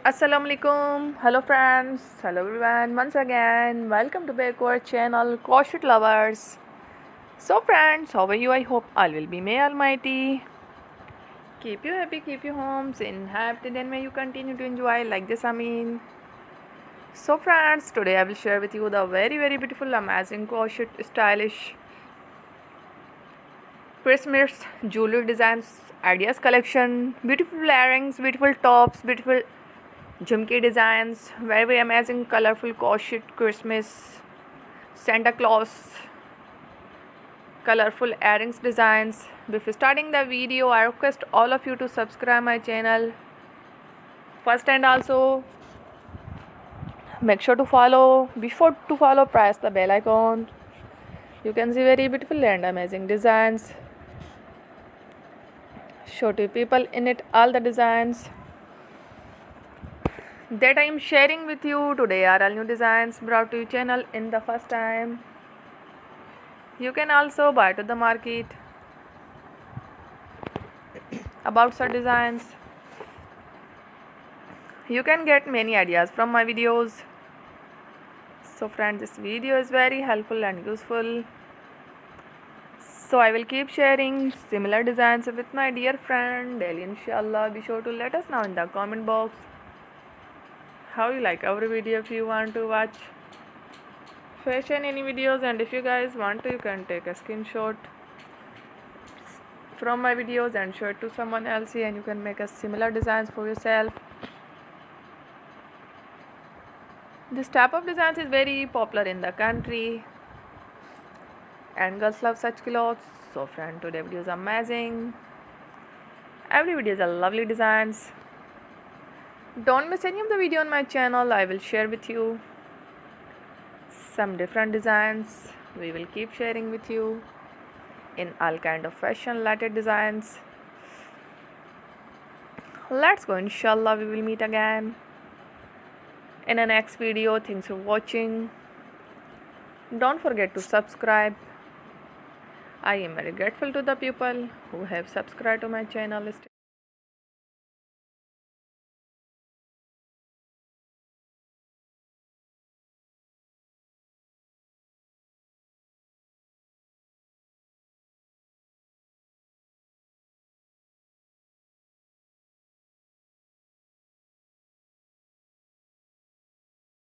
Assalamu alaikum. Hello friends. Hello everyone. Once again, welcome to back our channel Crochet Lovers. So friends, how are you? I hope all will be May Almighty. Keep you happy, keep you homes in happy, then may you continue to enjoy like this. So friends, today I will share with you the very beautiful, amazing crochet stylish Christmas jewelry designs ideas collection. Beautiful earrings, beautiful tops, beautiful Jumke designs, very amazing, colorful crochet Christmas, Santa Claus, colorful earrings designs. Before starting the video, I request all of you to subscribe my channel first, and also make sure to follow. Before to follow, press the bell icon. You can see very beautiful and amazing designs. Show to people in it all the designs that I am sharing with you today are all new designs brought to your channel in the first time. You can also buy to the market about such designs. You can get many ideas from my videos. So friends, this video is very helpful and useful. So I will keep sharing similar designs with my dear friend daily, inshallah. Be sure to let us know in the comment box how you like our video. If you want to watch fashion any videos, and if you guys want to, you can take a screenshot from my videos and show it to someone else, and you can make a similar designs for yourself. This type of designs is very popular in the country and girls love such clothes. So friend, today video is amazing. Every video is a lovely designs. Don't miss any of the video on my channel. I will share with you some different designs. We will keep sharing with you in all kind of fashion related designs. Let's go, inshallah. We will meet again in the next video. Thanks for watching. Don't forget to subscribe. I am very grateful to the people who have subscribed to my channel.